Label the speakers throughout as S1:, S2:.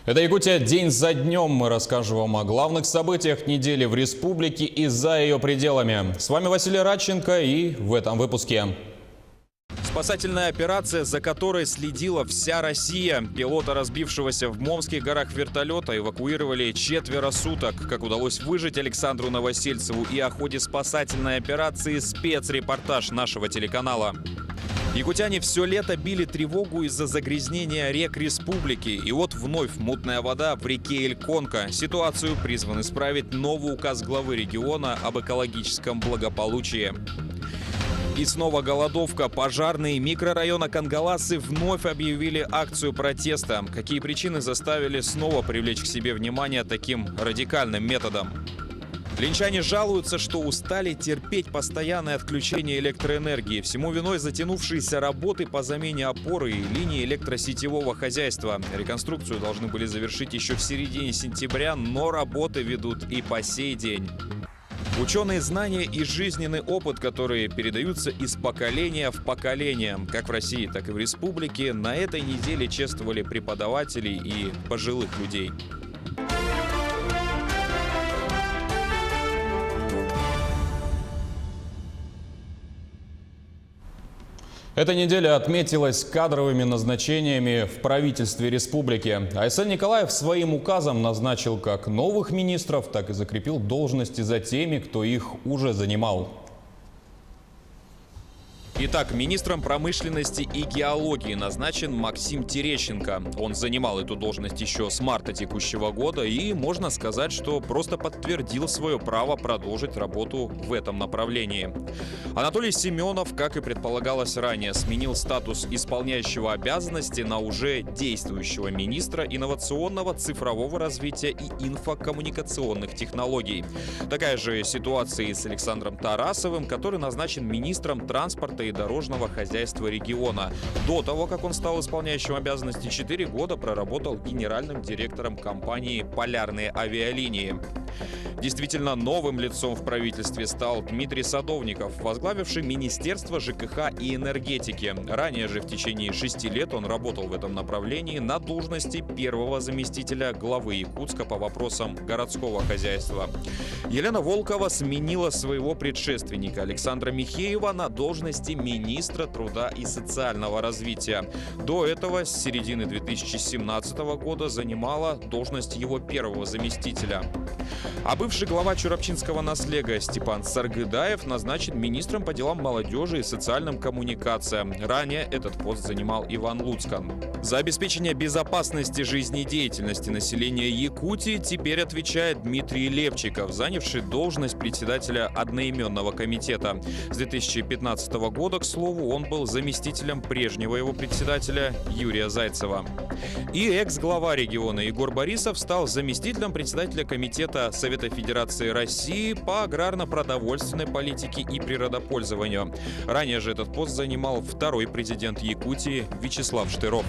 S1: Это Якутия день за днем. Мы расскажем вам о главных событиях недели в республике и за ее пределами. С вами Василий Радченко и в этом выпуске.
S2: Спасательная операция, за которой следила вся Россия. Пилота, разбившегося в Момских горах вертолета, эвакуировали 4 суток. Как удалось выжить Александру Новосельцеву и о ходе спасательной операции спецрепортаж нашего телеканала. Якутяне все лето били тревогу из-за загрязнения рек республики. И вот вновь мутная вода в реке Эльконка. Ситуацию призван исправить новый указ главы региона об экологическом благополучии. И снова голодовка. Пожарные микрорайона Кангаласы вновь объявили акцию протеста. Какие причины заставили снова привлечь к себе внимание таким радикальным методом? Линчане жалуются, что устали терпеть постоянное отключение электроэнергии. Всему виной затянувшиеся работы по замене опоры и линии электросетевого хозяйства. Реконструкцию должны были завершить еще в середине сентября, но работы ведут и по сей день. Ученые знания и жизненный опыт, которые передаются из поколения в поколение. Как в России, так и в республике, на этой неделе чествовали преподавателей и пожилых людей.
S1: Эта неделя отметилась кадровыми назначениями в правительстве республики. Айсен Николаев своим указом назначил как новых министров, так и закрепил должности за теми, кто их уже занимал.
S2: Итак, министром промышленности и геологии назначен Максим Терещенко. Он занимал эту должность еще с марта текущего года и, можно сказать, что просто подтвердил свое право продолжить работу в этом направлении. Анатолий Семенов, как и предполагалось ранее, сменил статус исполняющего обязанности на уже действующего министра инновационного цифрового развития и инфокоммуникационных технологий. Такая же ситуация и с Александром Тарасовым, который назначен министром транспорта и дорожного хозяйства региона. До того, как он стал исполняющим обязанности, 4 года проработал генеральным директором компании «Полярные авиалинии». Действительно новым лицом в правительстве стал Дмитрий Садовников, возглавивший Министерство ЖКХ и энергетики. Ранее же в течение 6 лет он работал в этом направлении на должности первого заместителя главы Якутска по вопросам городского хозяйства. Елена Волкова сменила своего предшественника Александра Михеева на должности министра труда и социального развития. До этого с середины 2017 года занимала должность его первого заместителя. А бывший глава Чурапчинского наслега Степан Саргыдаев назначен министром по делам молодежи и социальным коммуникациям. Ранее этот пост занимал Иван Луцкан. За обеспечение безопасности жизнедеятельности населения Якутии теперь отвечает Дмитрий Левчиков, занявший должность председателя одноименного комитета. С 2015 года, к слову, он был заместителем прежнего его председателя Юрия Зайцева. И экс-глава региона Егор Борисов стал заместителем председателя комитета Совета Федерации России по аграрно-продовольственной политике и природопользованию. Ранее же этот пост занимал второй президент Якутии Вячеслав Штыров.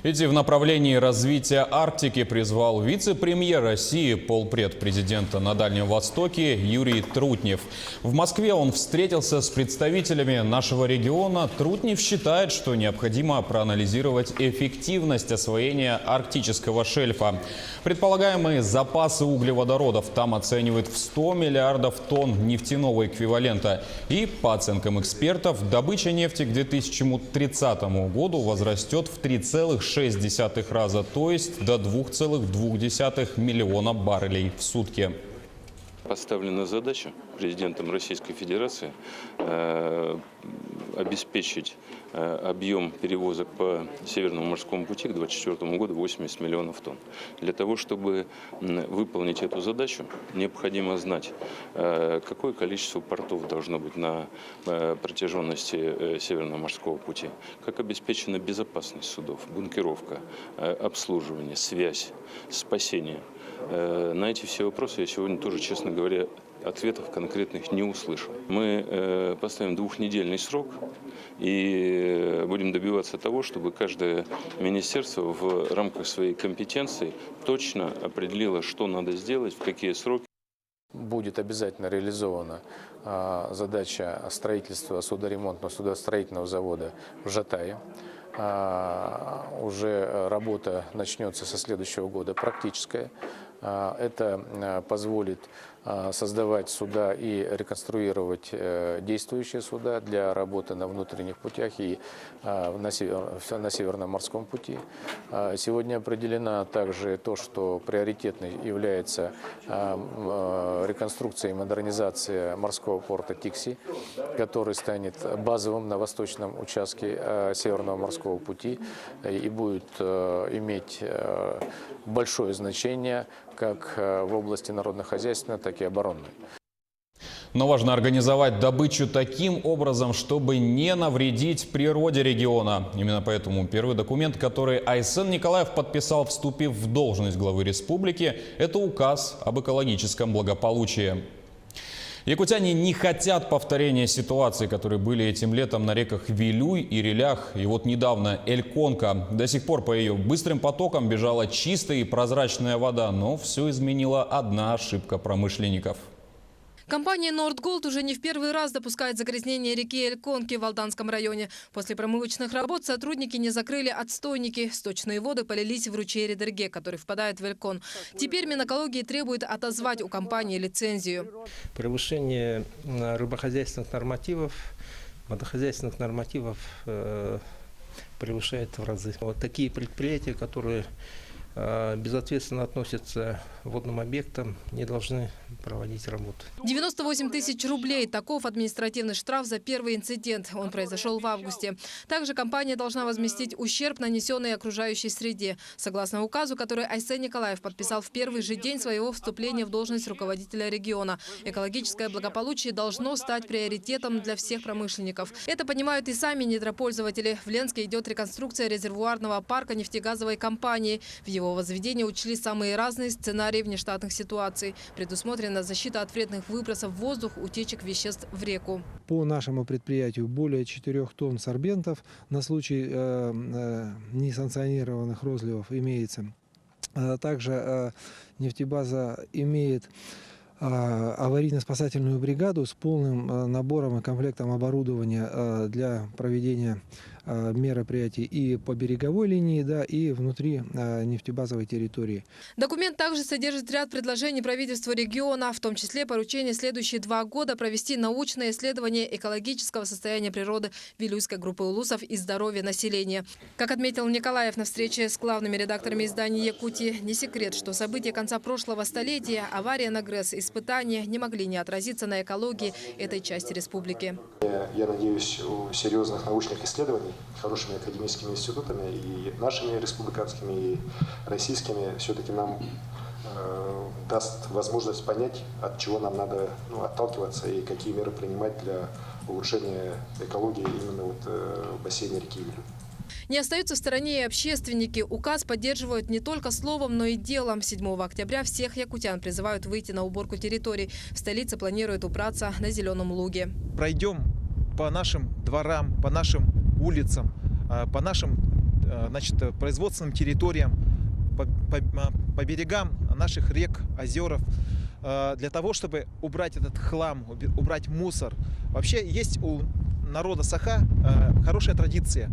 S1: Идти в направлении развития Арктики призвал вице-премьер России, полпред президента на Дальнем Востоке Юрий Трутнев. В Москве он встретился с представителями нашего региона. Трутнев считает, что необходимо проанализировать эффективность освоения арктического шельфа. Предполагаемые запасы углеводородов там оценивают в 100 миллиардов тонн нефтяного эквивалента. И, по оценкам экспертов, добыча нефти к 2030 году возрастет в 3,6 раза, то есть до 2,2 миллиона баррелей в сутки.
S3: Поставлена задача президентом Российской Федерации обеспечить объем перевозок по Северному морскому пути к 2024 году 80 миллионов тонн. Для того, чтобы выполнить эту задачу, необходимо знать, какое количество портов должно быть на протяженности Северного морского пути, как обеспечена безопасность судов, бункеровка, обслуживание, связь, спасение. На эти все вопросы я сегодня тоже, честно говоря, ответов конкретных не услышал. Мы поставим 2-недельный срок и будем добиваться того, чтобы каждое министерство в рамках своей компетенции точно определило, что надо сделать, в какие сроки.
S4: Будет обязательно реализована задача строительства судоремонтного судостроительного завода в Жатае. уже работа начнется со следующего года, практическая. Это позволит создавать суда и реконструировать действующие суда для работы на внутренних путях и на Северном морском пути. Сегодня определено также то, что приоритетной является реконструкция и модернизация морского порта Тикси, который станет базовым на восточном участке Северного морского пути и будет иметь большое значение как в области народно-хозяйственной, так и оборонной.
S1: Но важно организовать добычу таким образом, чтобы не навредить природе региона. Именно поэтому первый документ, который Айсен Николаев подписал, вступив в должность главы республики, это указ об экологическом благополучии. Якутяне не хотят повторения ситуаций, которые были этим летом на реках Вилюй и Рилях. И вот недавно Эльконка. До сих пор по ее быстрым потокам бежала чистая и прозрачная вода. Но все изменила одна ошибка промышленников.
S5: Компания «Нордголд» уже не в первый раз допускает загрязнение реки Эльконки в Алданском районе. После промывочных работ сотрудники не закрыли отстойники. Сточные воды полились в ручей Редерге, который впадает в Элькон. Теперь Минэкологии требует отозвать у компании лицензию.
S6: Превышение рыбохозяйственных нормативов, водохозяйственных нормативов превышает в разы. Вот такие предприятия, которые безответственно относятся к водным объектам, не должны проводить работу.
S5: 98 тысяч рублей. Таков административный штраф за первый инцидент. Он произошел в августе. Также компания должна возместить ущерб, нанесенный окружающей среде. Согласно указу, который Айсен Николаев подписал в первый же день своего вступления в должность руководителя региона. Экологическое благополучие должно стать приоритетом для всех промышленников. Это понимают и сами недропользователи. В Ленске идет реконструкция резервуарного парка нефтегазовой компании. В его возведении учли самые разные сценарии внештатных ситуаций. Предусмотрена защита от вредных выбросов в воздух, утечек веществ в реку.
S7: По нашему предприятию более 4 тонн сорбентов на случай несанкционированных розливов имеется. Также нефтебаза имеет аварийно-спасательную бригаду с полным набором и комплектом оборудования для проведения мероприятий и по береговой линии, да, и внутри нефтебазовой территории.
S5: Документ также содержит ряд предложений правительства региона, в том числе поручение следующие 2 года провести научное исследование экологического состояния природы Вилюйской группы улусов и здоровья населения. Как отметил Николаев на встрече с главными редакторами издания «Якутии», не секрет, что события конца прошлого столетия, авария на ГРЭС, испытания не могли не отразиться на экологии этой части республики.
S8: Я надеюсь, у серьезных научных исследований, хорошими академическими институтами, и нашими республиканскими, и российскими, все-таки нам даст возможность понять, от чего нам надо отталкиваться и какие меры принимать для улучшения экологии именно в бассейне реки Вилюй.
S5: Не остаются в стороне и общественники. Указ поддерживают не только словом, но и делом. 7 октября всех якутян призывают выйти на уборку территорий. В столице планируют убраться на Зеленом луге.
S9: Пройдем по нашим дворам, по нашим улицам, по нашим производственным территориям, по берегам наших рек, озеров, для того, чтобы убрать этот хлам, убрать мусор. Вообще есть у народа Саха хорошая традиция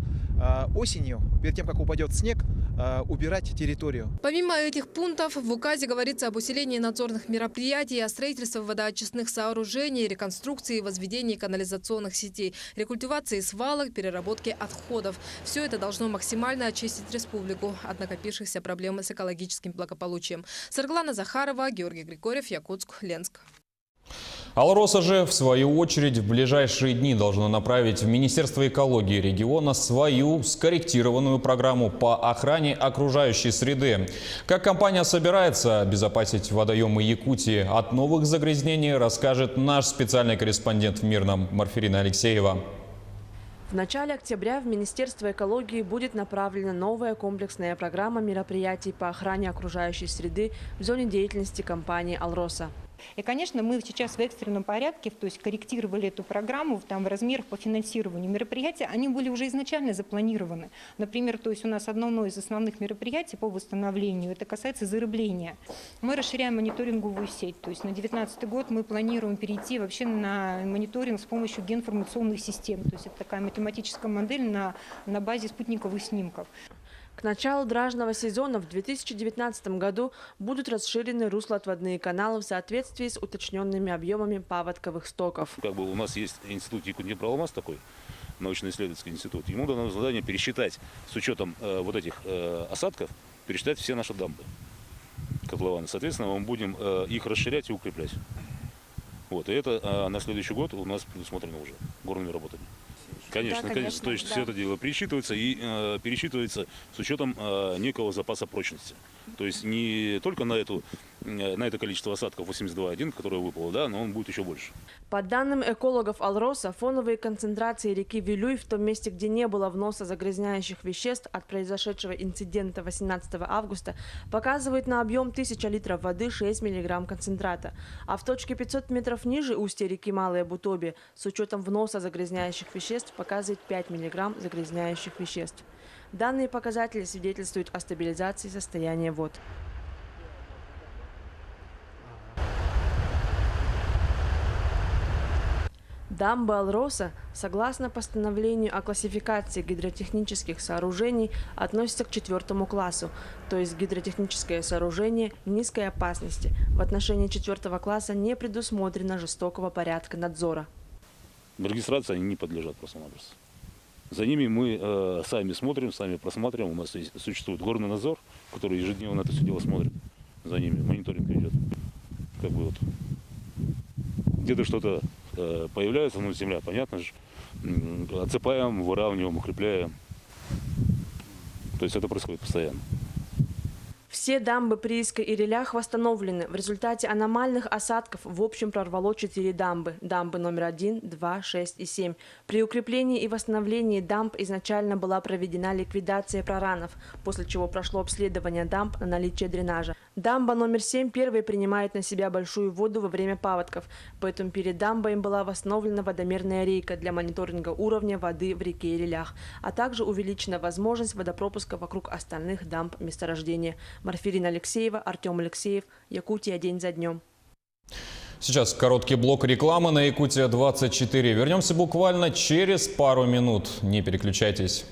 S9: осенью, перед тем, как упадет снег, убирать территорию.
S5: Помимо этих пунктов, в указе говорится об усилении надзорных мероприятий, о строительстве водоочистных сооружений, реконструкции и возведении канализационных сетей, рекультивации свалок, переработке отходов. Все это должно максимально очистить республику от накопившихся проблем с экологическим благополучием. Сарглана Захарова, Георгий Григорьев, Якутск, Ленск.
S1: Алроса же, в свою очередь, в ближайшие дни должна направить в Министерство экологии региона свою скорректированную программу по охране окружающей среды. Как компания собирается обезопасить водоемы Якутии от новых загрязнений, расскажет наш специальный корреспондент в Мирном Марферина Алексеева.
S10: В начале октября в Министерство экологии будет направлена новая комплексная программа мероприятий по охране окружающей среды в зоне деятельности компании «Алроса».
S11: И, конечно, мы сейчас в экстренном порядке, то есть корректировали эту программу в размерах по финансированию. Мероприятия, они были уже изначально запланированы. Например, то есть у нас одно из основных мероприятий по восстановлению, это касается зарыбления. Мы расширяем мониторинговую сеть. То есть на 2019 год мы планируем перейти вообще на мониторинг с помощью геоинформационных систем. То есть это такая математическая модель на базе спутниковых снимков.
S10: К началу дражного сезона в 2019 году будут расширены руслоотводные каналы в соответствии с уточненными объемами паводковых стоков.
S12: У нас есть институт Якутия-Днепроломас такой, научно-исследовательский институт. Ему дано задание пересчитать с учетом вот этих осадков, пересчитать все наши дамбы, котлованы. Соответственно, мы будем их расширять и укреплять. Вот. И это на следующий год у нас предусмотрено уже горными работами. Конечно,
S10: да,
S12: конечно. То есть все это дело пересчитывается и пересчитывается с учетом некого запаса прочности. То есть не только на это количество осадков 82,1, которое выпало, да, но он будет еще больше.
S10: По данным экологов Алроса, фоновые концентрации реки Вилюй в том месте, где не было вноса загрязняющих веществ от произошедшего инцидента 18 августа, показывают на объем 1000 литров воды 6 мг концентрата. А в точке 500 метров ниже устья реки Малая Бутобе с учетом вноса загрязняющих веществ показывает 5 мг загрязняющих веществ. Данные показатели свидетельствуют о стабилизации состояния вод. Дамбы Алроса, согласно постановлению о классификации гидротехнических сооружений, относятся к 4 классу, то есть гидротехническое сооружение низкой опасности. В отношении 4 класса не предусмотрено жестокого порядка надзора.
S12: Регистрации они не подлежат просто-напросто. За ними мы сами смотрим, сами просматриваем. У нас существует горный надзор, который ежедневно это все дело смотрит. За ними мониторинг идет. Где-то что-то появляется, земля, понятно же. Отсыпаем, выравниваем, укрепляем. То есть это происходит постоянно.
S10: Все дамбы Прииска и Релях восстановлены. В результате аномальных осадков в общем прорвало 4 дамбы. Дамбы номер 1, 2, 6 и 7. При укреплении и восстановлении дамб изначально была проведена ликвидация проранов, после чего прошло обследование дамб на наличие дренажа. Дамба номер 7 первой принимает на себя большую воду во время паводков, поэтому перед дамбой им была восстановлена водомерная рейка для мониторинга уровня воды в реке Релях, а также увеличена возможность водопропуска вокруг остальных дамб месторождения. Марфирина Алексеева, Артем Алексеев, Якутия день за днем.
S1: Сейчас короткий блок рекламы на Якутия-24. Вернемся буквально через пару минут. Не переключайтесь.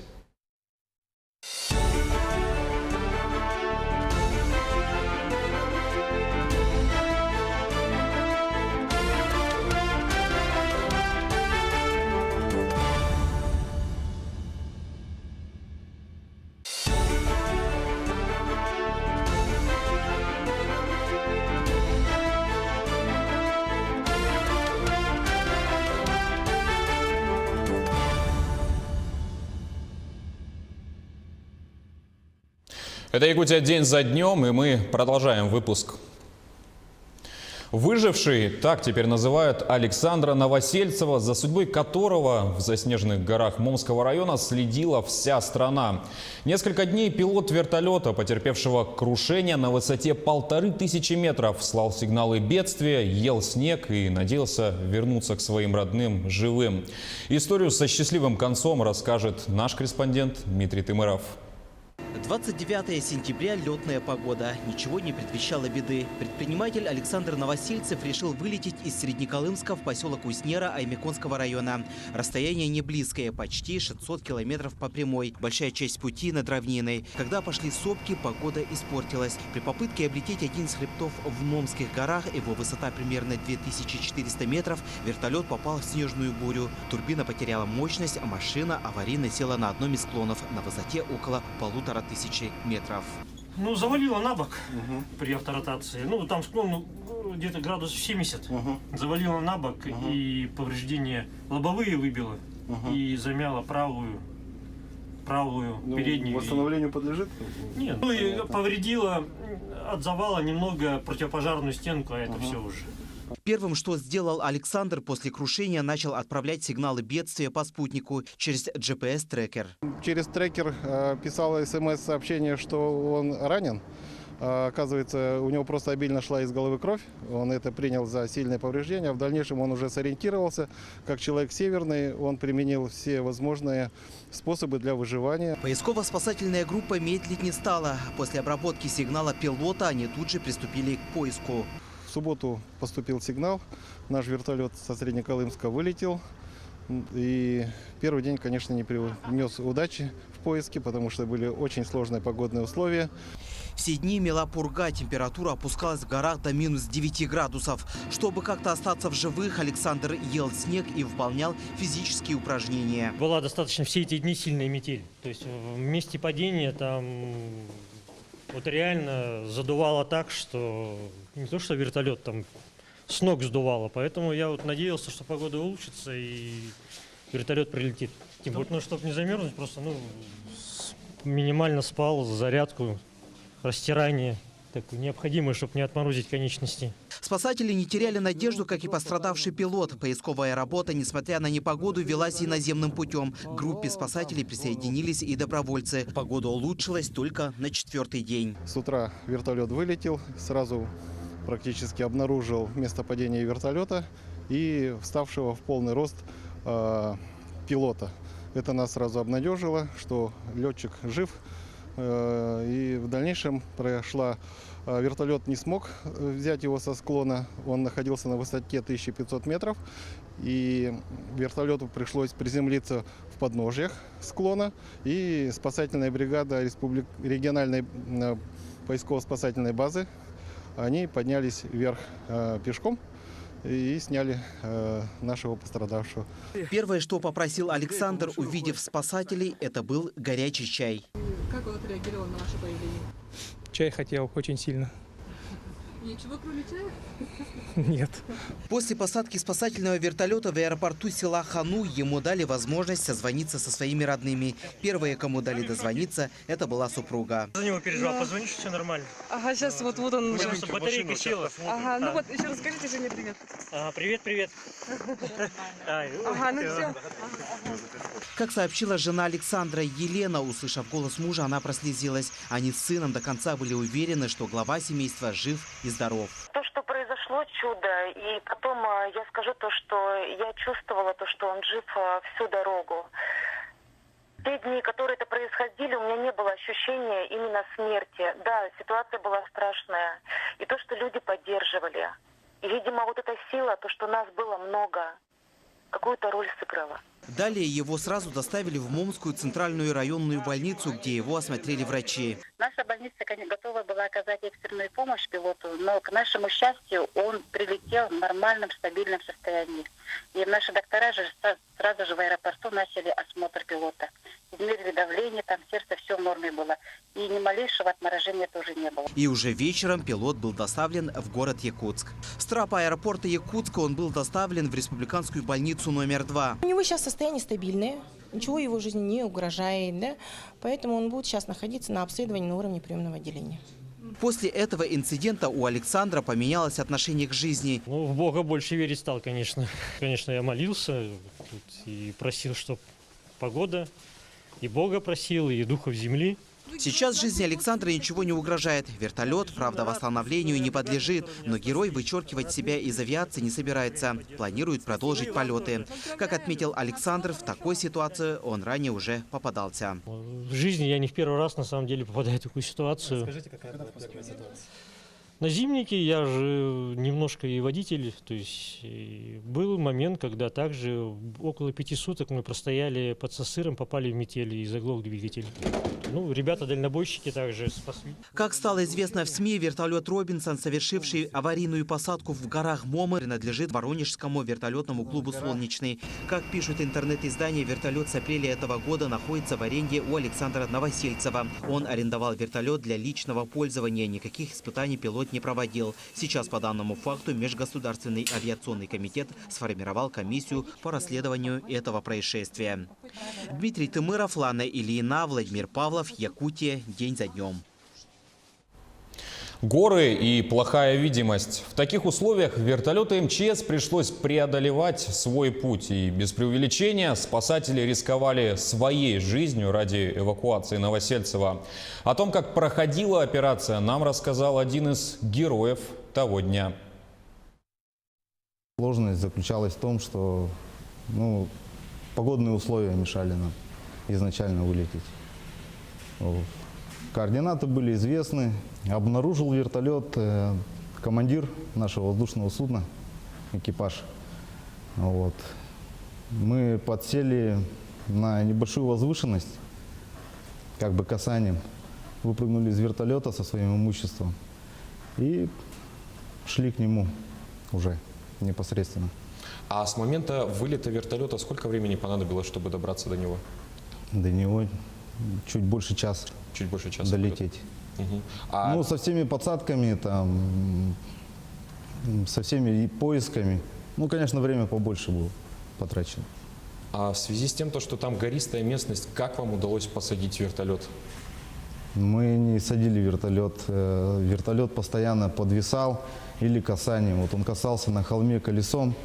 S1: Это Якутия день за днем, и мы продолжаем выпуск. Выживший, так теперь называют Александра Новосельцева, за судьбой которого в заснеженных горах Момского района следила вся страна. Несколько дней пилот вертолета, потерпевшего крушение на высоте 1500 метров, слал сигналы бедствия, ел снег и надеялся вернуться к своим родным живым. Историю со счастливым концом расскажет наш корреспондент Дмитрий Тымыров.
S13: 29 сентября, летная погода. Ничего не предвещало беды. Предприниматель Александр Новосельцев решил вылететь из Среднеколымска в поселок Уснера Аймеконского района. Расстояние не близкое, почти 600 километров по прямой. Большая часть пути над равниной. Когда пошли сопки, погода испортилась. При попытке облететь один из хребтов в Момских горах, его высота примерно 2400 метров, вертолет попал в снежную бурю. Турбина потеряла мощность, а машина аварийно села на одном из склонов на высоте около 1500 метров.
S14: Завалило на бок при авторотации. Там склон где-то градусов 70. Завалило на бок и повреждения лобовые выбило и замяло правую переднюю.
S15: Восстановлению подлежит?
S14: Нет. И повредило от завала немного противопожарную стенку, а это все уже.
S13: Первым, что сделал Александр после крушения, начал отправлять сигналы бедствия по спутнику через GPS-трекер.
S15: Через трекер писало смс-сообщение, что он ранен. Оказывается, у него просто обильно шла из головы кровь. Он это принял за сильное повреждение. В дальнейшем он уже сориентировался. Как человек северный, он применил все возможные способы для выживания.
S13: Поисково-спасательная группа медлить не стала. После обработки сигнала пилота они тут же приступили к поиску.
S15: В субботу поступил сигнал. Наш вертолет со Среднеколымска вылетел. И первый день, конечно, не принес удачи в поиске, потому что были очень сложные погодные условия.
S13: Все дни мела пурга, температура опускалась в горах до минус 9 градусов. Чтобы как-то остаться в живых, Александр ел снег и выполнял физические упражнения.
S14: Была достаточно все эти дни сильная метель. То есть в месте падения там вот реально задувало так, что не то что вертолет там с ног сдувало. Поэтому я вот надеялся, что погода улучшится и вертолет прилетит. Тем более, чтобы не замерзнуть, просто минимально спал, зарядку, растирание такое необходимое, чтобы не отморозить конечности.
S13: Спасатели не теряли надежду, как и пострадавший пилот. Поисковая работа, несмотря на непогоду, велась и наземным путем. К группе спасателей присоединились и добровольцы. Погода улучшилась только на 4-й день.
S15: С утра вертолет вылетел, сразу практически обнаружил место падения вертолета и вставшего в полный рост пилота. Это нас сразу обнадежило, что летчик жив. И в дальнейшем вертолет не смог взять его со склона. Он находился на высоте 1500 метров. И вертолету пришлось приземлиться в подножьях склона. И спасательная бригада региональной поисково-спасательной базы, они поднялись вверх пешком и сняли нашего пострадавшего.
S13: Первое, что попросил Александр, увидев спасателей, это был горячий чай.
S16: Как он отреагировал на ваше появление?
S17: Чай хотел очень сильно.
S16: Ничего, кроме чая?
S17: Нет.
S13: После посадки спасательного вертолета в аэропорту села Хану ему дали возможность созвониться со своими родными. Первые, кому дали дозвониться, это была супруга.
S14: За него переживал, позвонишь, все нормально.
S16: Ага, сейчас вот он.
S14: Потому что батарейка села.
S16: Ага, ну вот, еще расскажите Жене привет.
S14: Привет.
S16: Ага, ну все.
S13: Как сообщила жена Александра Елена, услышав голос мужа, она прослезилась. Они с сыном до конца были уверены, что глава семейства жив и здоров.
S18: То, что произошло, чудо. И потом я скажу то, что я чувствовала то, что он жив всю дорогу. Те дни, которые это происходили, у меня не было ощущения именно смерти. Да, ситуация была страшная. И то, что люди поддерживали. И, видимо, вот эта сила, то, что нас было много, какую-то роль сыграла.
S13: Далее его сразу доставили в Момскую центральную районную больницу, где его осмотрели врачи.
S18: Наша больница, конечно, готова была оказать экстренную помощь пилоту, но, к нашему счастью, он прилетел в нормальном, стабильном состоянии. И наши доктора же сразу же в аэропорту начали осмотр пилота. Измерили давление, там сердце, все в норме было. И ни малейшего отморожения тоже не было.
S13: И уже вечером пилот был доставлен в город Якутск. С трапа аэропорта Якутска он был доставлен в республиканскую больницу номер 2.
S19: У него сейчас состояние стабильное, ничего его жизни не угрожает, да? Поэтому он будет сейчас находиться на обследовании на уровне приемного отделения.
S13: После этого инцидента у Александра поменялось отношение к жизни.
S14: В Бога больше верить стал, конечно. Конечно, я молился и просил, чтобы погода, и Бога просил, и духов земли.
S13: Сейчас жизни Александра ничего не угрожает. Вертолет, правда, восстановлению не подлежит, но герой вычеркивать себя из авиации не собирается. Планирует продолжить полеты. Как отметил Александр, в такой ситуации он ранее уже попадался.
S14: В жизни я не в первый раз, на самом деле, попадаю в такую ситуацию.
S17: Скажите, какая это первая ситуация?
S14: На Зимнике я же немножко и водитель, то есть был момент, когда также около 5 суток мы простояли под Сосыром, попали в метель и заглох двигатель. Ребята-дальнобойщики также спасли.
S13: Как стало известно в СМИ, вертолет «Робинсон», совершивший аварийную посадку в горах Момы, принадлежит Воронежскому вертолетному клубу «Солнечный». Как пишут интернет-издания, вертолет с апреля этого года находится в аренде у Александра Новосельцева. Он арендовал вертолет для личного пользования, никаких испытаний пилот не проводил. Сейчас по данному факту Межгосударственный авиационный комитет сформировал комиссию по расследованию этого происшествия. Дмитрий Тымыров, Лана Ильина, Владимир Павлов, Якутия. День за днем.
S1: Горы и плохая видимость. В таких условиях вертолету МЧС пришлось преодолевать свой путь. И без преувеличения спасатели рисковали своей жизнью ради эвакуации Новосельцева. О том, как проходила операция, нам рассказал один из героев того дня.
S20: Сложность заключалась в том, что погодные условия мешали нам изначально вылететь. Координаты были известны. Обнаружил вертолет командир нашего воздушного судна, экипаж. Мы подсели на небольшую возвышенность, как бы касанием, выпрыгнули из вертолета со своим имуществом и шли к нему уже непосредственно.
S1: А с момента вылета вертолета сколько времени понадобилось, чтобы добраться до него?
S20: До него чуть больше часа.
S1: Чуть больше часа
S20: долететь.
S1: Угу.
S20: Со всеми подсадками, со всеми поисками. Конечно, время побольше было потрачено.
S1: А в связи с тем, что там гористая местность, как вам удалось посадить вертолет?
S20: Мы не садили вертолет. Вертолет постоянно подвисал или касанием. Он касался на холме колесом,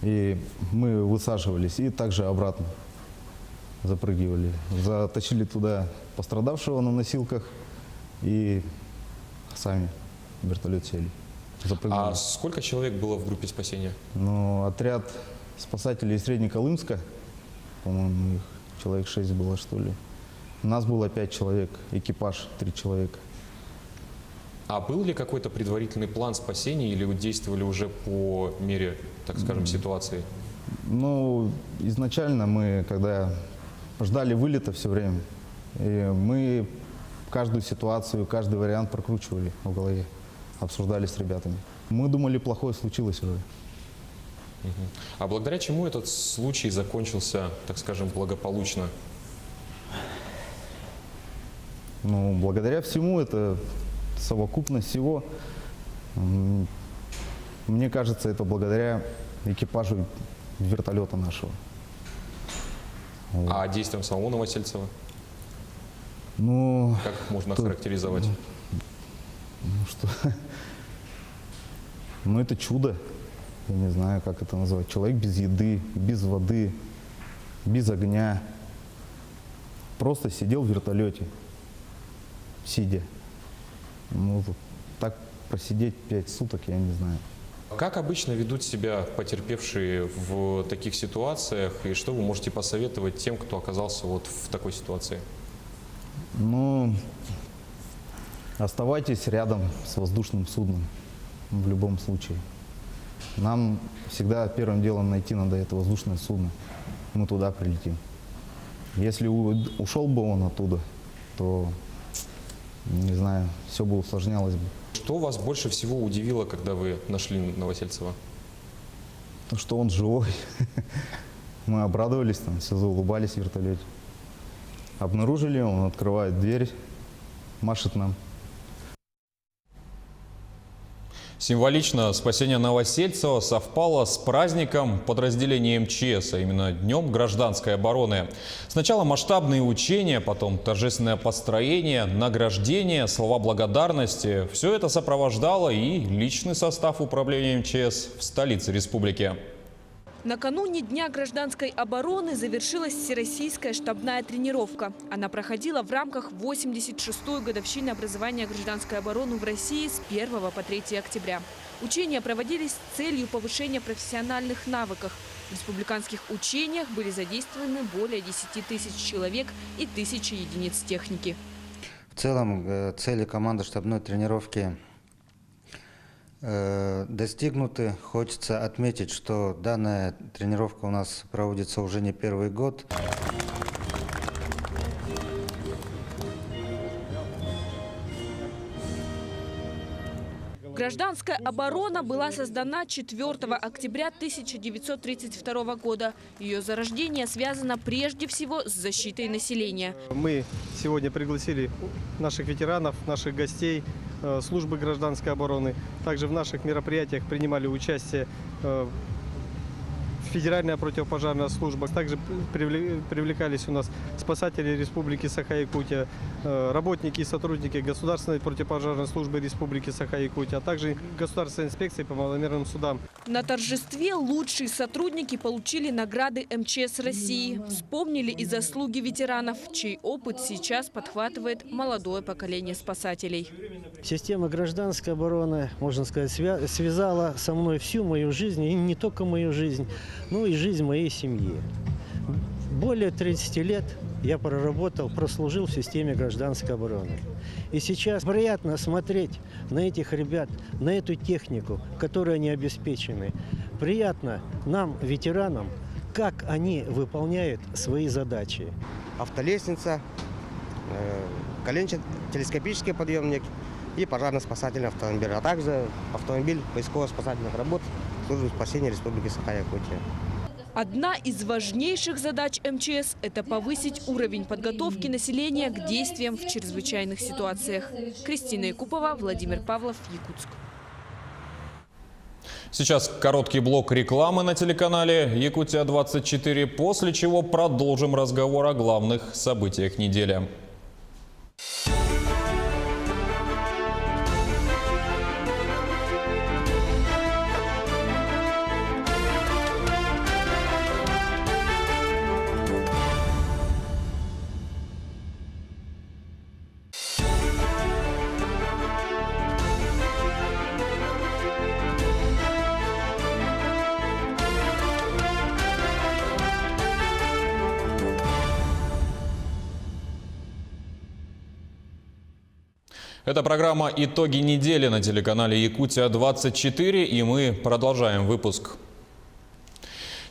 S20: и мы высаживались, и также обратно запрыгивали. Затащили туда пострадавшего на носилках и сами в вертолет сели. Запрыгнули.
S1: А сколько человек было в группе спасения?
S20: Отряд спасателей из Среднеколымска, по-моему, их человек 6 было, что ли. У нас было 5 человек, экипаж 3 человека.
S1: А был ли какой-то предварительный план спасения или вы действовали уже по мере, так скажем, ситуации?
S20: Изначально мы, когда ждали вылета все время, и мы каждую ситуацию, каждый вариант прокручивали в голове, обсуждали с ребятами. Мы думали, плохое случилось уже.
S1: А благодаря чему этот случай закончился, так скажем, благополучно?
S20: Благодаря всему, это совокупность всего. Мне кажется, это благодаря экипажу вертолета нашего.
S1: А действиям самого Новосельцева? Как их можно охарактеризовать?
S20: Это чудо. Я не знаю, как это назвать. Человек без еды, без воды, без огня. Просто сидел в вертолете, сидя. Так просидеть 5 суток, я не знаю.
S1: Как обычно ведут себя потерпевшие в таких ситуациях, и что вы можете посоветовать тем, кто оказался в такой ситуации?
S20: Оставайтесь рядом с воздушным судном в любом случае. Нам всегда первым делом найти надо это воздушное судно. Мы туда прилетим. Если ушел бы он оттуда, то, не знаю, все бы усложнялось бы.
S1: Что вас больше всего удивило, когда вы нашли Новосельцева?
S20: Что он живой. Мы обрадовались, все заулыбались в вертолете. Обнаружили, он открывает дверь, машет нам.
S1: Символично спасение Новосельцева совпало с праздником подразделения МЧС, а именно Днем гражданской обороны. Сначала масштабные учения, потом торжественное построение, награждение, слова благодарности. Все это сопровождало и личный состав управления МЧС в столице республики.
S21: Накануне Дня гражданской обороны завершилась всероссийская штабная тренировка. Она проходила в рамках 86-й годовщины образования гражданской обороны в России с 1 по 3 октября. Учения проводились с целью повышения профессиональных навыков. В республиканских учениях были задействованы более 10 тысяч человек и 1000 единиц техники.
S22: В целом цели команды штабной тренировки достигнуты. Хочется отметить, что данная тренировка у нас проводится уже не первый год.
S21: Гражданская оборона была создана 4 октября 1932 года. Ее зарождение связано прежде всего с защитой населения.
S17: Мы сегодня пригласили наших ветеранов, наших гостей, службы гражданской обороны. Также в наших мероприятиях принимали участие Федеральная противопожарная служба. Также привлекались у нас спасатели Республики Саха-Якутия, работники и сотрудники Государственной противопожарной службы Республики Саха-Якутия, а также Государственной инспекции по маломерным судам.
S21: На торжестве лучшие сотрудники получили награды МЧС России. Вспомнили и заслуги ветеранов, чей опыт сейчас подхватывает молодое поколение спасателей.
S2: Система гражданской обороны, можно сказать, связала со мной всю мою жизнь, и не только мою жизнь, но и жизнь моей семьи. Более 30 лет я прослужил в системе гражданской обороны. И сейчас приятно смотреть на этих ребят, на эту технику, которой они обеспечены. Приятно нам, ветеранам, как они выполняют свои задачи.
S3: Автолестница, коленчато-телескопический подъемник и пожарно-спасательный автомобиль, а также автомобиль поисково-спасательных работ службы спасения Республики Саха-Якутия.
S21: Одна из важнейших задач МЧС – это повысить уровень подготовки населения к действиям в чрезвычайных ситуациях. Кристина Якупова, Владимир Павлов, Якутск.
S1: Сейчас короткий блок рекламы на телеканале «Якутия-24», после чего продолжим разговор о главных событиях недели. Это программа «Итоги недели» на телеканале «Якутия-24», и мы продолжаем выпуск.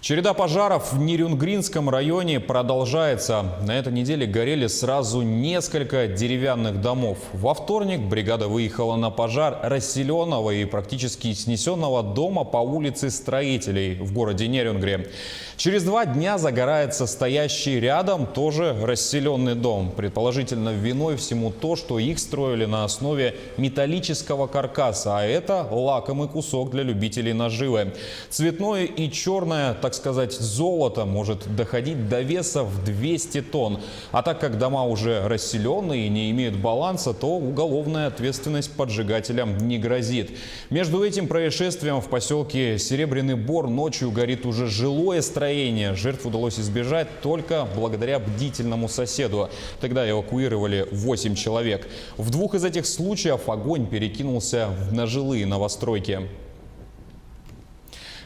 S1: Череда пожаров в Нерюнгринском районе продолжается. На этой неделе горели сразу несколько деревянных домов. Во вторник бригада выехала на пожар расселенного и практически снесенного дома по улице Строителей в городе Нерюнгре. Через 2 дня загорается стоящий рядом тоже расселенный дом. Предположительно, виной всему то, что их строили на основе металлического каркаса, а это лакомый кусок для любителей наживы. Цветное и черное, так сказать, золото может доходить до веса в 200 тонн. А так как дома уже расселенные и не имеют баланса, то уголовная ответственность поджигателям не грозит. Между этим происшествием в поселке Серебряный Бор ночью горит уже жилое строение. Жертв удалось избежать только благодаря бдительному соседу. Тогда эвакуировали 8 человек. В 2 из этих случаев огонь перекинулся на жилые новостройки.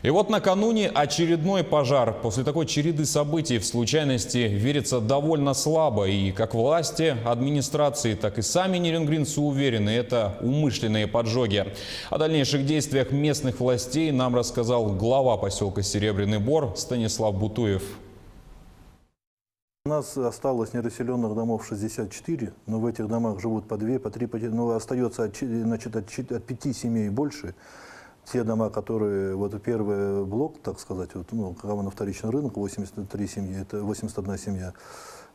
S1: И вот накануне очередной пожар. После такой череды событий в случайности верится довольно слабо. И как власти администрации, так и сами нерюнгринцы уверены, это умышленные поджоги. О дальнейших действиях местных властей нам рассказал глава поселка Серебряный Бор Станислав Бутуев.
S23: У нас осталось нерасселенных домов 64, но в этих домах живут по 2, по 3, но остается, значит, от 5 семей больше. Те дома, которые, вот первый блок, так сказать, вот, ну, кого на вторичный рынок, 83 семьи, это 81 семья,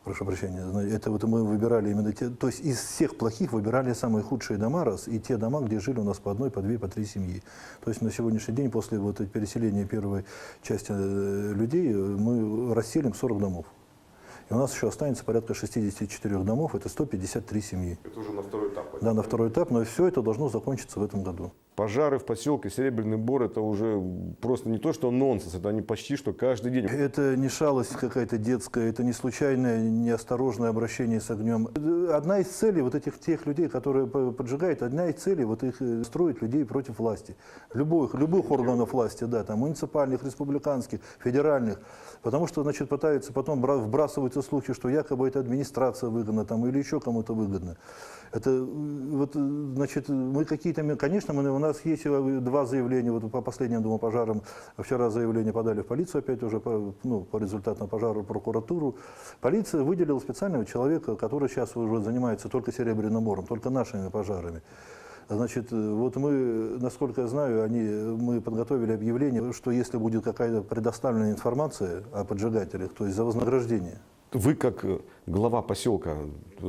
S23: прошу прощения, это вот мы выбирали именно те, то есть из всех плохих выбирали самые худшие дома, раз, и те дома, где жили у нас по 1, по 2, по 3 семьи. То есть на сегодняшний день, после вот переселения первой части людей, мы расселим 40 домов. И у нас еще останется порядка 64 домов, это 153 семьи.
S24: Это уже на второй этап?
S23: Да, на второй этап, но все это должно закончиться в этом году.
S24: Пожары в поселке Серебряный Бор — это уже просто не то, что нонсенс, это они почти что каждый день.
S23: Это не шалость какая-то детская, это не случайное, неосторожное обращение с огнем. Одна из целей вот тех людей, которые поджигают, одна из целей вот их строить людей против власти. Любых органов власти, да, там муниципальных, республиканских, федеральных. Потому что, значит, пытаются потом вбрасываются слухи, что якобы это администрация выгодна там, или еще кому-то выгодно. Это вот, значит, мы какие-то, конечно, у нас есть 2 заявления, вот по последним 2 пожарам, вчера заявление подали в полицию опять уже, по результатам пожара в прокуратуру. Полиция выделила специального человека, который сейчас уже занимается только Серебряным Бором, только нашими пожарами. Значит, вот мы, насколько я знаю, мы подготовили объявление, что если будет какая-то предоставленная информация о поджигателях, то есть за вознаграждение.
S24: Вы как глава поселка,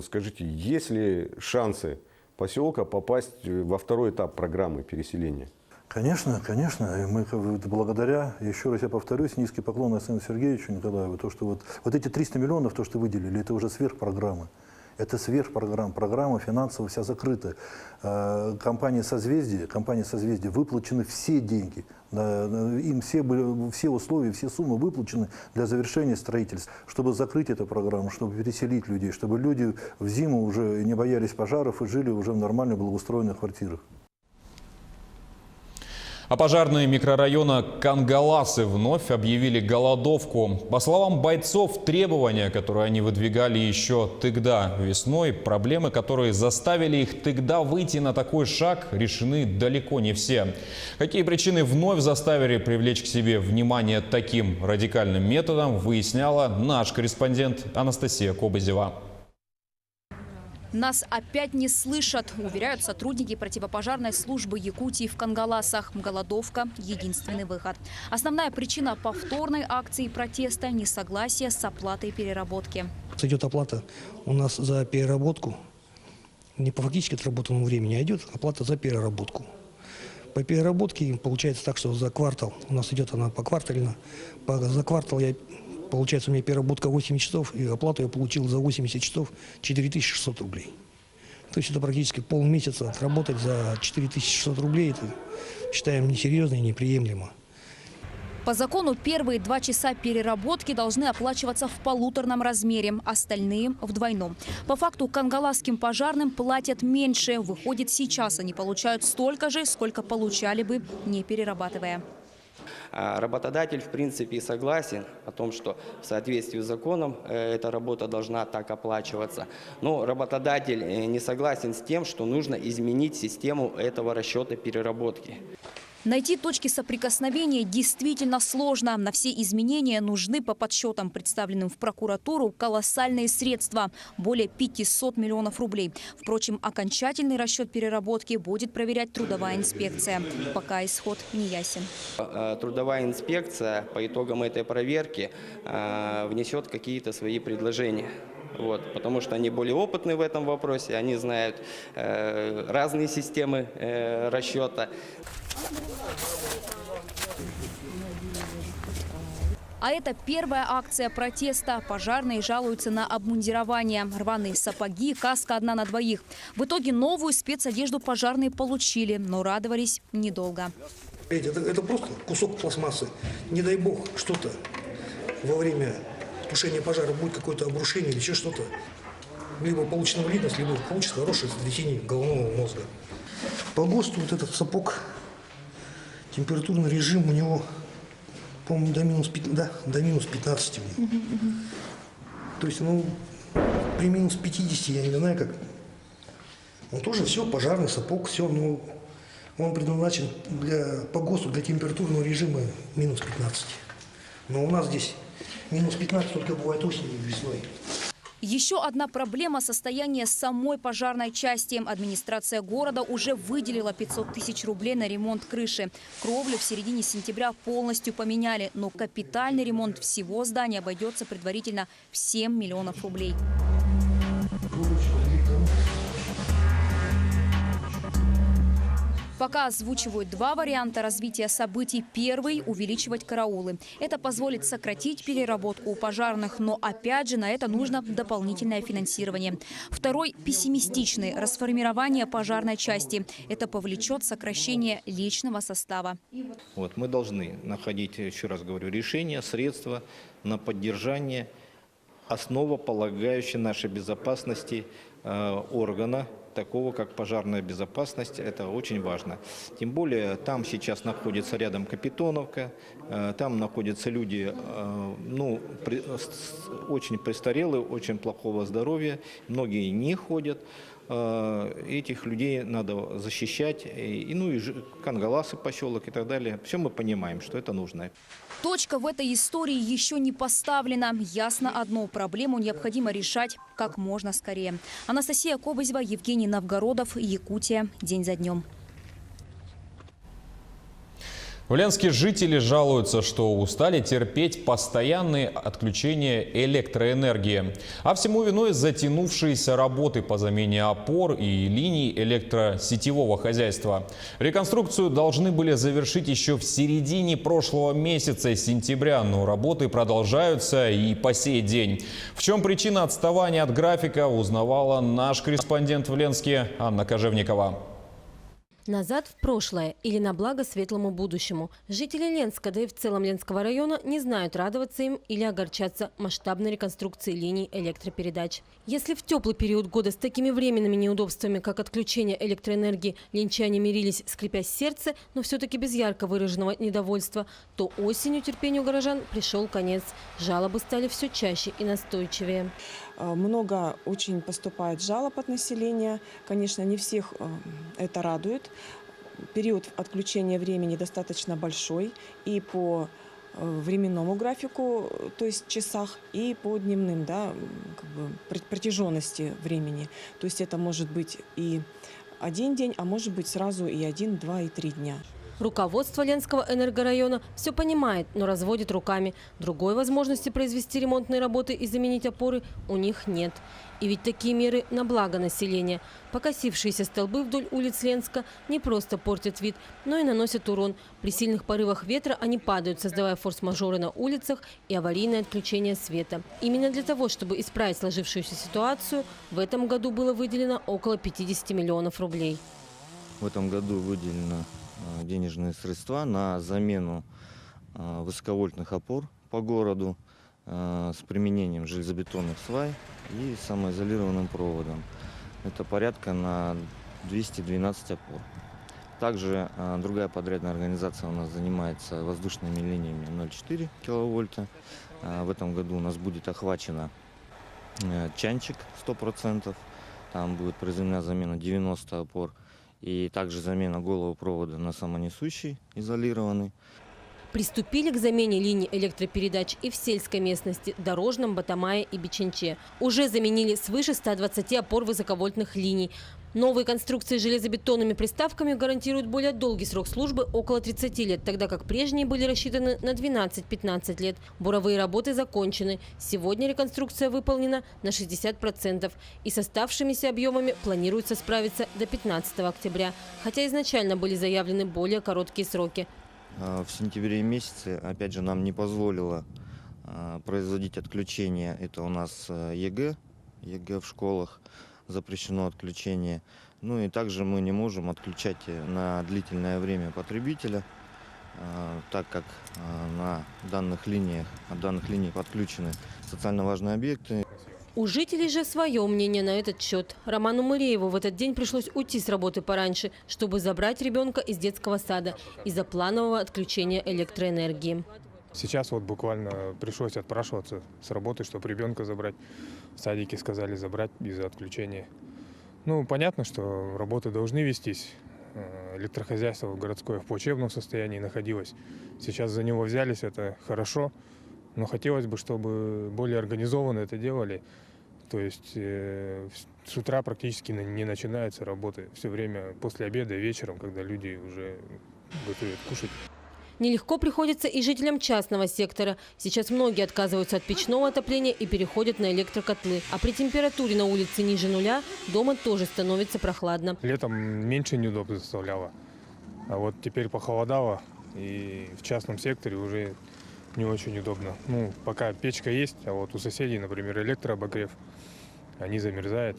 S24: скажите, есть ли шансы поселка попасть во второй этап программы переселения?
S23: Конечно, конечно. И мы благодаря, еще раз я повторюсь, низкий поклон Александру Сергеевичу Николаеву, то, что вот эти 300 миллионов, то, что выделили, это уже сверхпрограмма. Это сверхпрограмма, программа финансовая вся закрыта. Компания «Созвездие» выплачены все деньги. Им все условия, все суммы выплачены для завершения строительства. Чтобы закрыть эту программу, чтобы переселить людей, чтобы люди в зиму уже не боялись пожаров и жили уже в нормальных благоустроенных квартирах.
S1: А пожарные микрорайона Кангаласы вновь объявили голодовку. По словам бойцов, требования, которые они выдвигали еще тогда весной, проблемы, которые заставили их тогда выйти на такой шаг, решены далеко не все. Какие причины вновь заставили привлечь к себе внимание таким радикальным методом, выясняла наш корреспондент Анастасия Кобызева.
S4: Нас опять не слышат, уверяют сотрудники противопожарной службы Якутии в Кангаласах. Голодовка – единственный выход. Основная причина повторной акции протеста – несогласие с оплатой переработки.
S6: Идет оплата у нас за переработку, не по фактически отработанному времени, а идет оплата за переработку. По переработке получается так, что за квартал, у нас идет она поквартально, за квартал получается, у меня переработка 8 часов, и оплату я получил за 80 часов 4600 рублей. То есть это практически полмесяца отработать за 4600 рублей, это считаем несерьезно и неприемлемо.
S4: По закону первые 2 часа переработки должны оплачиваться в полуторном размере, остальные – в двойном. По факту кангаласским пожарным платят меньше. Выходит, сейчас они получают столько же, сколько получали бы, не перерабатывая.
S7: Работодатель, в принципе, согласен о том, что в соответствии с законом эта работа должна так оплачиваться. Но работодатель не согласен с тем, что нужно изменить систему этого расчета переработки.
S4: Найти точки соприкосновения действительно сложно. На все изменения нужны, по подсчетам, представленным в прокуратуру, колоссальные средства – более 500 миллионов рублей. Впрочем, окончательный расчет переработки будет проверять трудовая инспекция. Пока исход не ясен.
S7: Трудовая инспекция по итогам этой проверки внесет какие-то свои предложения. Потому что они более опытны в этом вопросе, они знают разные системы расчета.
S4: А это первая акция протеста. Пожарные жалуются на обмундирование. Рваные сапоги, каска 1 на 2. В итоге новую спецодежду пожарные получили, но радовались недолго.
S6: Это просто кусок пластмассы. Не дай бог что-то во время тушения пожара будет какое-то обрушение или еще что-то. Либо получится инвалидность, либо получится хорошее сотрясение головного мозга. По ГОСТу вот этот сапог, температурный режим у него, по-моему, до минус 15. То есть, при минус 50, я не знаю как. Он тоже все, пожарный сапог, все, но он предназначен по ГОСТу для температурного режима минус 15. Но у нас здесь минус 15 только бывает осенью и весной.
S4: Еще одна проблема – состояние самой пожарной части. Администрация города уже выделила 500 тысяч рублей на ремонт крыши. Кровлю в середине сентября полностью поменяли, но капитальный ремонт всего здания обойдется предварительно в 7 миллионов рублей. Пока озвучивают 2 варианта развития событий. Первый – увеличивать караулы. Это позволит сократить переработку у пожарных, но опять же на это нужно дополнительное финансирование. Второй – пессимистичный – расформирование пожарной части. Это повлечет сокращение личного состава.
S8: Мы должны находить, еще раз говорю, решения, средства на поддержание основополагающей нашей безопасности органа, такого как пожарная безопасность. Это очень важно. Тем более там сейчас находится рядом Капитоновка, там находятся люди очень престарелые, очень плохого здоровья, многие не ходят. Этих людей надо защищать, и Кангаласы поселок и так далее. Все мы понимаем, что это нужно.
S4: Точка в этой истории еще не поставлена. Ясно одно – проблему необходимо решать как можно скорее. Анастасия Кобызева, Евгений Новгородов, Якутия. День за днем.
S1: В Ленске жители жалуются, что устали терпеть постоянные отключения электроэнергии. А всему виной затянувшиеся работы по замене опор и линий электросетевого хозяйства. Реконструкцию должны были завершить еще в середине прошлого месяца, сентября, но работы продолжаются и по сей день. В чем причина отставания от графика, узнавала наш корреспондент в Ленске Анна Кожевникова.
S5: Назад в прошлое или на благо светлому будущему. Жители Ленска, да и в целом Ленского района не знают, радоваться им или огорчаться масштабной реконструкции линий электропередач. Если в теплый период года с такими временными неудобствами, как отключение электроэнергии, ленчане мирились, скрипя сердце, но все-таки без ярко выраженного недовольства, то осенью терпению горожан пришел конец. Жалобы стали все чаще и настойчивее.
S9: Много очень поступает жалоб от населения. Конечно, не всех это радует. Период отключения времени достаточно большой и по временному графику, то есть часах, и по дневным, протяженности времени. То есть это может быть и один день, а может быть сразу и 1, 2 и 3 дня.
S5: Руководство Ленского энергорайона все понимает, но разводит руками. Другой возможности произвести ремонтные работы и заменить опоры у них нет. И ведь такие меры на благо населения. Покосившиеся столбы вдоль улиц Ленска не просто портят вид, но и наносят урон. При сильных порывах ветра они падают, создавая форс-мажоры на улицах и аварийное отключение света. Именно для того, чтобы исправить сложившуюся ситуацию, в этом году было выделено около 50 миллионов рублей.
S11: В этом году выделено денежные средства на замену высоковольтных опор по городу с применением железобетонных свай и самоизолированным проводом. Это порядка на 212 опор. Также другая подрядная организация у нас занимается воздушными линиями 0,4 киловольта. В этом году у нас будет охвачено чанчик 100%. Там будет произведена замена 90 опор. И также замена голого провода на самонесущий, изолированный.
S5: Приступили к замене линий электропередач и в сельской местности, Дорожном, Батамае и Биченче. Уже заменили свыше 120 опор высоковольтных линий. Новые конструкции с железобетонными приставками гарантируют более долгий срок службы – около 30 лет, тогда как прежние были рассчитаны на 12-15 лет. Буровые работы закончены. Сегодня реконструкция выполнена на 60%. И с оставшимися объемами планируется справиться до 15 октября. Хотя изначально были заявлены более короткие сроки.
S11: В сентябре месяце, опять же, нам не позволило производить отключение. Это у нас ЕГЭ в школах. Запрещено отключение. Ну и также мы не можем отключать на длительное время потребителя, так как на данных линиях подключены социально важные объекты.
S5: У жителей же свое мнение на этот счет. Роману Мырееву в этот день пришлось уйти с работы пораньше, чтобы забрать ребенка из детского сада из-за планового отключения электроэнергии.
S12: Сейчас вот буквально пришлось отпрашиваться с работы, чтобы ребенка забрать. В садике сказали забрать из-за отключения. Ну, понятно, что работы должны вестись. Электрохозяйство городское в плачевном состоянии находилось. Сейчас за него взялись, это хорошо. Но хотелось бы, чтобы более организованно это делали. То есть с утра практически не начинается работа. Все время после обеда и вечером, когда люди уже готовят кушать.
S5: Нелегко приходится и жителям частного сектора. Сейчас многие отказываются от печного отопления и переходят на электрокотлы. А при температуре на улице ниже нуля дома тоже становится прохладно.
S12: Летом меньше неудобств доставляло. А вот теперь похолодало, и в частном секторе уже не очень удобно. Ну, пока печка есть, а вот у соседей, например, электрообогрев, они замерзают.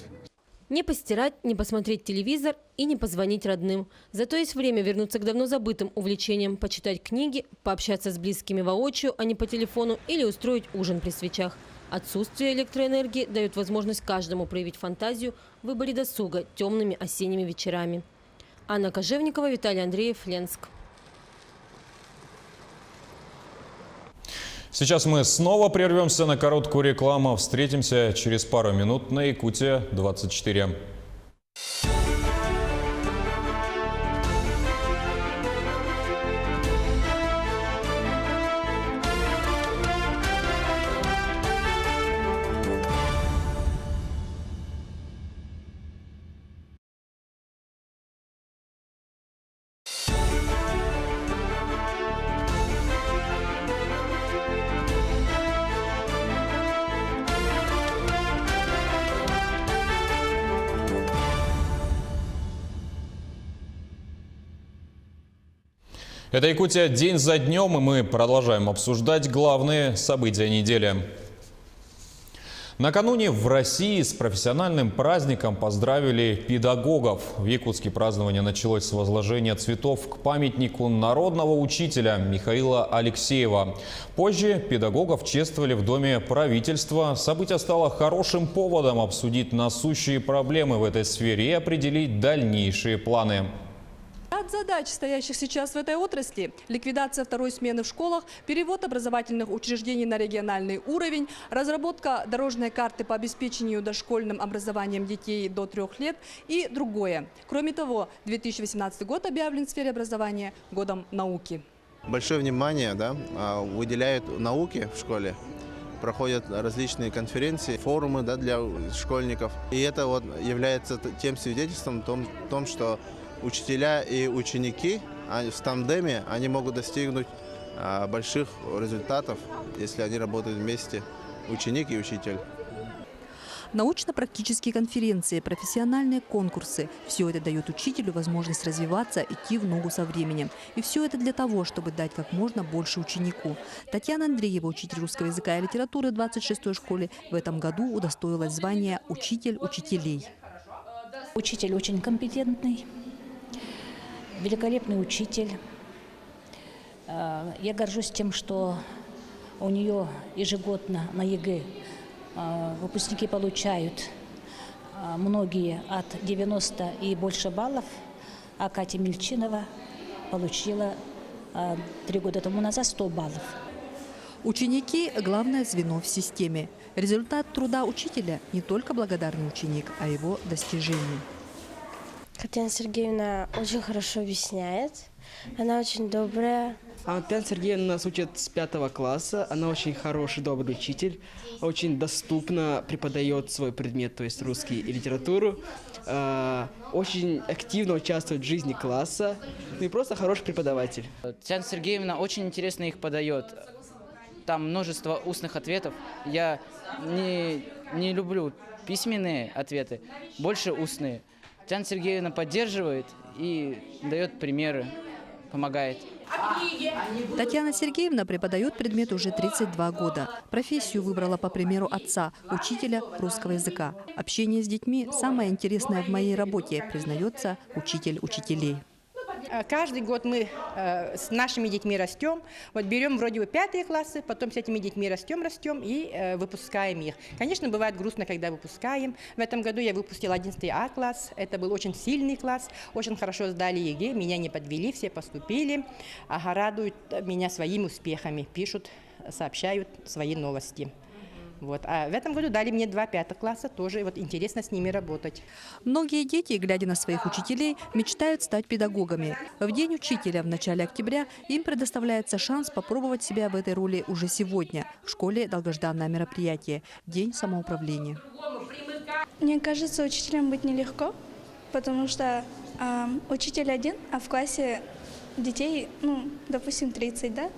S5: Не постирать, не посмотреть телевизор и не позвонить родным. Зато есть время вернуться к давно забытым увлечениям, почитать книги, пообщаться с близкими воочию, а не по телефону, или устроить ужин при свечах. Отсутствие электроэнергии дает возможность каждому проявить фантазию в выборе досуга темными осенними вечерами. Анна Кожевникова, Виталий Андреев, Ленск.
S1: Сейчас мы снова прервемся на короткую рекламу. Встретимся через пару минут на Якутия-24. Это Якутия день за днем, и мы продолжаем обсуждать главные события недели. Накануне в России с профессиональным праздником поздравили педагогов. В Якутске празднование началось с возложения цветов к памятнику народного учителя Михаила Алексеева. Позже педагогов чествовали в Доме правительства. Событие стало хорошим поводом обсудить насущие проблемы в этой сфере и определить дальнейшие планы.
S10: Ряд задач, стоящих сейчас в этой отрасли – ликвидация второй смены в школах, перевод образовательных учреждений на региональный уровень, разработка дорожной карты по обеспечению дошкольным образованием детей до 3 лет и другое. Кроме того, 2018 год объявлен в сфере образования годом науки.
S15: Большое внимание выделяют науке в школе. Проходят различные конференции, форумы для школьников. И это является тем свидетельством о том, что учителя и ученики в тандеме они могут достигнуть больших результатов, если они работают вместе, ученик и учитель.
S10: Научно-практические конференции, профессиональные конкурсы – все это дает учителю возможность развиваться, идти в ногу со временем. И все это для того, чтобы дать как можно больше ученику. Татьяна Андреева, учитель русского языка и литературы в 26-й школе, в этом году удостоилась звания «Учитель учителей».
S16: Учитель очень компетентный. Великолепный учитель. Я горжусь тем, что у нее ежегодно на ЕГЭ выпускники получают многие от 90 и больше баллов, а Катя Мельчинова получила 3 года тому назад 100 баллов.
S10: Ученики – главное звено в системе. Результат труда учителя – не только благодарный ученик, а его достижение.
S18: Татьяна Сергеевна очень хорошо объясняет, она очень добрая.
S25: Татьяна Сергеевна нас учит с 5 класса, она очень хороший, добрый учитель, очень доступно преподает свой предмет, то есть русский и литературу, очень активно участвует в жизни класса, ну и просто хороший преподаватель.
S26: Татьяна Сергеевна очень интересно их подает, там множество устных ответов, я не люблю письменные ответы, больше устные. Татьяна Сергеевна поддерживает и дает примеры, помогает.
S10: Татьяна Сергеевна преподает предмет уже 32 года. Профессию выбрала по примеру отца, учителя русского языка. Общение с детьми – самое интересное в моей работе, признается учитель учителей.
S27: Каждый год мы с нашими детьми растем. Вот берем вроде бы 5 классы, потом с этими детьми растем и выпускаем их. Конечно, бывает грустно, когда выпускаем. В этом году я выпустила 11 А класс. Это был очень сильный класс. Очень хорошо сдали ЕГЭ, меня не подвели, все поступили. Радуют меня своими успехами, пишут, сообщают свои новости. А в этом году дали мне 2 5 класса, тоже интересно с ними работать.
S10: Многие дети, глядя на своих учителей, мечтают стать педагогами. В День учителя в начале октября им предоставляется шанс попробовать себя в этой роли уже сегодня. В школе долгожданное мероприятие – День самоуправления.
S28: Мне кажется, учителем быть нелегко, потому что учитель один, а в классе детей, допустим, 30, да?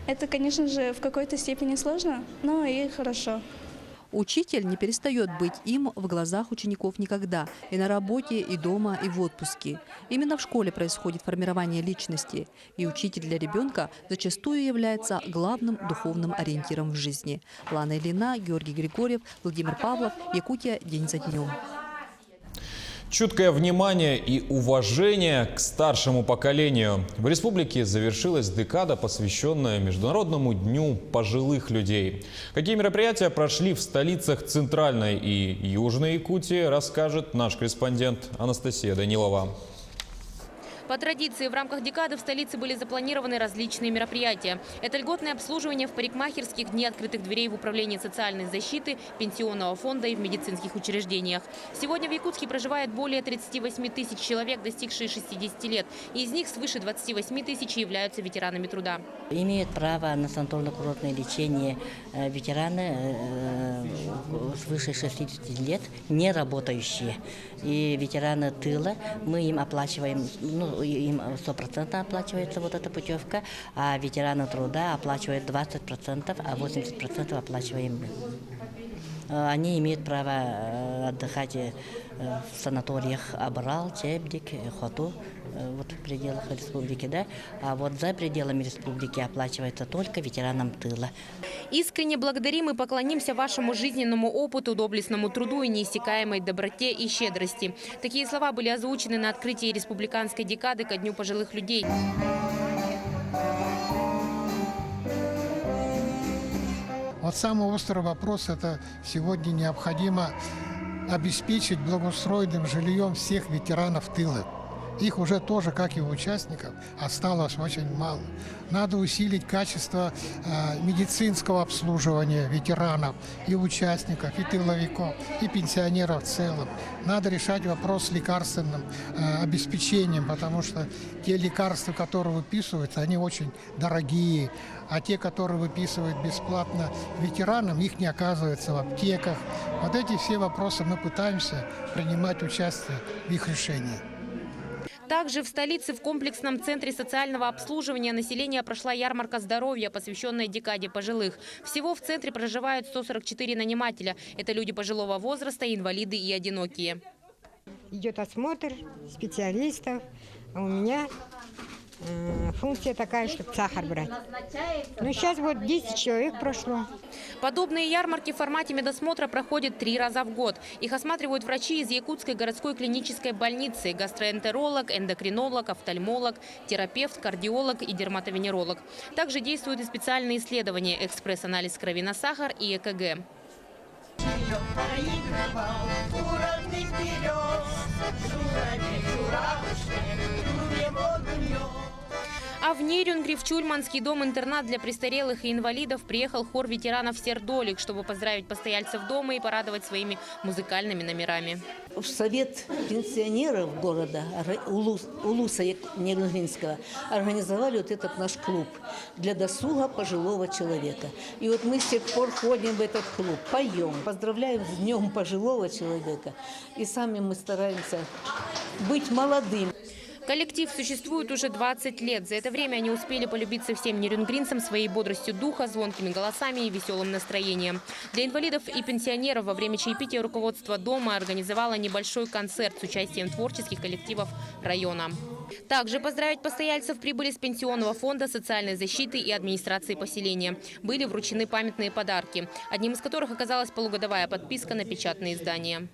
S28: Это, конечно же, в какой-то степени сложно, но и хорошо.
S10: Учитель не перестает быть им в глазах учеников никогда. И на работе, и дома, и в отпуске. Именно в школе происходит формирование личности. И учитель для ребенка зачастую является главным духовным ориентиром в жизни. Лана Ильина, Георгий Григорьев, Владимир Павлов. Якутия день за днем.
S1: Чуткое внимание и уважение к старшему поколению. В республике завершилась декада, посвященная Международному дню пожилых людей. Какие мероприятия прошли в столицах Центральной и Южной Якутии, расскажет наш корреспондент Анастасия Данилова.
S5: По традиции, в рамках декады в столице были запланированы различные мероприятия. Это льготное обслуживание в парикмахерских, дни открытых дверей в управлении социальной защиты, пенсионного фонда и в медицинских учреждениях. Сегодня в Якутске проживает более 38 тысяч человек, достигшие 60 лет. Из них свыше 28 тысяч являются ветеранами труда.
S16: Имеют право на санаторно-курортное лечение ветераны свыше 60 лет, не работающие. И ветераны тыла, мы им оплачиваем, им 100% оплачивается вот эта путевка, а ветераны труда оплачивают 20%, а 80% оплачиваем мы.
S2: они имеют право отдыхать в санаториях Абрал, Чебдик, Хоту, вот в пределах республики, да, а вот за пределами республики оплачивается только ветеранам тыла.
S3: Искренне благодарим и поклонимся вашему жизненному опыту, доблестному труду и неиссякаемой доброте и щедрости. Такие слова были озвучены на открытии республиканской декады ко Дню пожилых людей.
S13: Вот самый острый вопрос – это сегодня необходимо обеспечить благоустроенным жильем всех ветеранов тыла. Их уже тоже, как и у участников, осталось очень мало. Надо усилить качество медицинского обслуживания ветеранов и участников, и тыловиков, и пенсионеров в целом. Надо решать вопрос с лекарственным обеспечением, потому что те лекарства, которые выписываются, они очень дорогие. А те, которые выписывают бесплатно ветеранам, их не оказывается в аптеках. Вот эти все вопросы мы пытаемся принимать участие в их решении.
S3: Также в столице в комплексном центре социального обслуживания населения прошла ярмарка здоровья, посвященная декаде пожилых. Всего в центре проживают 144 нанимателя. Это люди пожилого возраста, инвалиды и одинокие.
S14: Идет осмотр специалистов, а у меня функция такая, чтобы сахар брать. Ну, сейчас вот 10 человек прошло.
S3: Подобные ярмарки в формате медосмотра проходят 3 раза в год. Их осматривают врачи из Якутской городской клинической больницы: гастроэнтеролог, эндокринолог, офтальмолог, терапевт, кардиолог и дерматовенеролог. Также действуют и специальные исследования: экспресс-анализ крови на сахар и ЭКГ. А в Нерюнгри в Чульманский дом-интернат для престарелых и инвалидов приехал хор ветеранов «Сердолик», чтобы поздравить постояльцев дома и порадовать своими музыкальными номерами.
S17: В совет пенсионеров города Улуса Нерюнгринского организовали вот этот наш клуб для досуга пожилого человека. И вот мы с тех пор ходим в этот клуб, поем, поздравляем с днем пожилого человека. И сами мы стараемся быть молодым.
S3: Коллектив существует уже 20 лет. За это время они успели полюбиться всем нерюнгринцам своей бодростью духа, звонкими голосами и веселым настроением. Для инвалидов и пенсионеров во время чаепития руководство дома организовало небольшой концерт с участием творческих коллективов района. Также поздравить постояльцев прибыли с Пенсионного фонда социальной защиты и администрации поселения. Были вручены памятные подарки, одним из которых оказалась полугодовая подписка на печатные издания.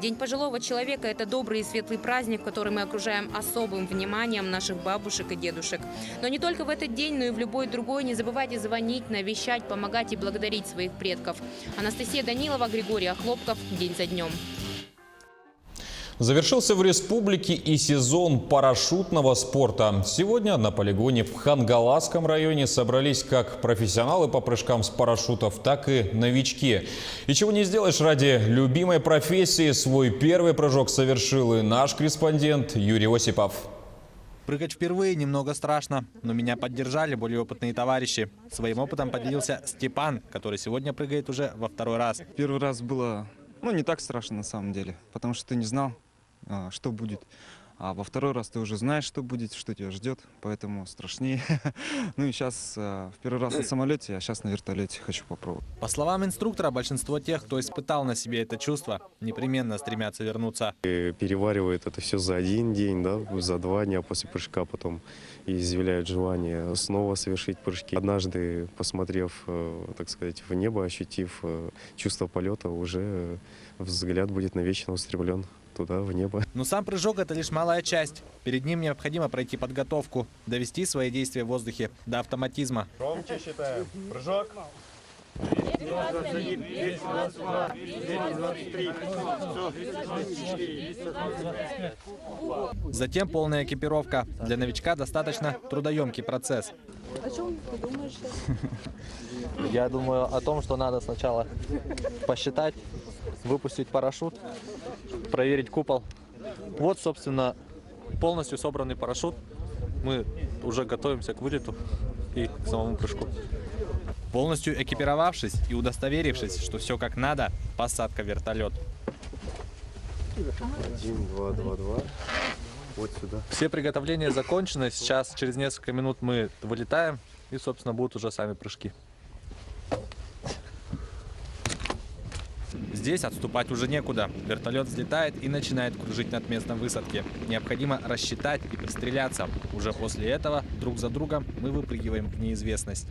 S3: День пожилого человека – это добрый и светлый праздник, в который мы окружаем особым вниманием наших бабушек и дедушек. Но не только в этот день, но и в любой другой не забывайте звонить, навещать, помогать и благодарить своих предков. Анастасия Данилова, Григорий Охлопков. День за днем.
S1: Завершился в республике и сезон парашютного спорта. Сегодня на полигоне в Хангаласском районе собрались как профессионалы по прыжкам с парашютов, так и новички. И чего не сделаешь ради любимой профессии, свой первый прыжок совершил и наш корреспондент Юрий Осипов.
S19: Прыгать впервые немного страшно, но меня поддержали более опытные товарищи. Своим опытом поделился Степан, который сегодня прыгает уже во второй раз.
S20: Первый раз было, не так страшно на самом деле, потому что ты не знал, что будет. А во второй раз ты уже знаешь, что будет, что тебя ждет, поэтому страшнее. Ну и сейчас в первый раз на самолете, а сейчас на вертолете хочу попробовать.
S19: По словам инструктора, большинство тех, кто испытал на себе это чувство, непременно стремятся вернуться.
S22: Переваривают это все за один день, да, за 2 дня после прыжка, потом изъявляют желание снова совершить прыжки. Однажды, посмотрев, так сказать, в небо, ощутив чувство полета, уже взгляд будет навечно устремлен туда, в небо.
S19: Но сам прыжок – это лишь малая часть. Перед ним необходимо пройти подготовку, довести свои действия в воздухе до автоматизма.
S20: Громче считаем. Прыжок. 221, 222, 223, 224.
S19: Затем полная экипировка. Для новичка достаточно трудоемкий процесс.
S20: О чем ты думаешь?
S19: Я думаю о том, что надо сначала посчитать, выпустить парашют, проверить купол. Вот, собственно, полностью собранный парашют. Мы уже готовимся к вылету и к самому прыжку. Полностью экипировавшись и удостоверившись, что все как надо, посадка в вертолет.
S22: 1, 2, 2, 2. Вот сюда.
S19: Все приготовления закончены. Сейчас через несколько минут мы вылетаем и, собственно, будут уже сами прыжки. Здесь отступать уже некуда. Вертолет взлетает и начинает кружить над местом высадки. Необходимо рассчитать и пристреляться. Уже после этого друг за другом мы выпрыгиваем в неизвестность.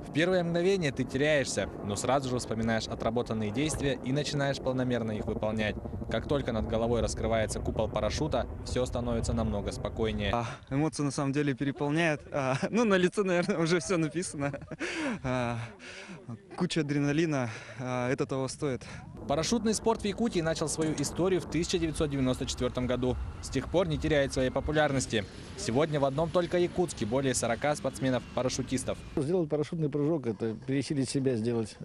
S19: В первое мгновение ты теряешься, но сразу же вспоминаешь отработанные действия и начинаешь планомерно их выполнять. Как только над головой раскрывается купол парашюта, все становится намного спокойнее.
S20: Эмоции на самом деле переполняют. Ну, на лице, наверное, уже все написано. Куча адреналина. Это того стоит.
S19: Парашютный спорт в Якутии начал свою историю в 1994 году. С тех пор не теряет своей популярности. Сегодня в одном только Якутске более 40 спортсменов-парашютистов.
S4: Сделать парашютный прыжок – это пересилить себя, сделать,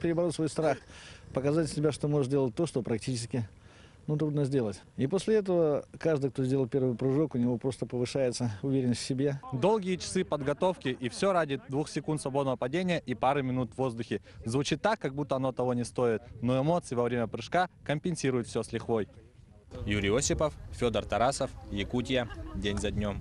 S4: перебороть свой страх, показать себя, что можешь делать то, что практически трудно сделать. И после этого каждый, кто сделал первый прыжок, у него просто повышается уверенность в себе.
S19: Долгие часы подготовки и все ради 2 секунд свободного падения и пары минут в воздухе. Звучит так, как будто оно того не стоит, но эмоции во время прыжка компенсируют все с лихвой. Юрий Осипов, Федор Тарасов, Якутия. День за днем.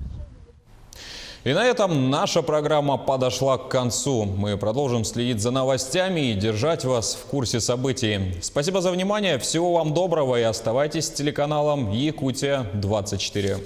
S1: И на этом наша программа подошла к концу. Мы продолжим следить за новостями и держать вас в курсе событий. Спасибо за внимание, всего вам доброго и оставайтесь с телеканалом Якутия 24.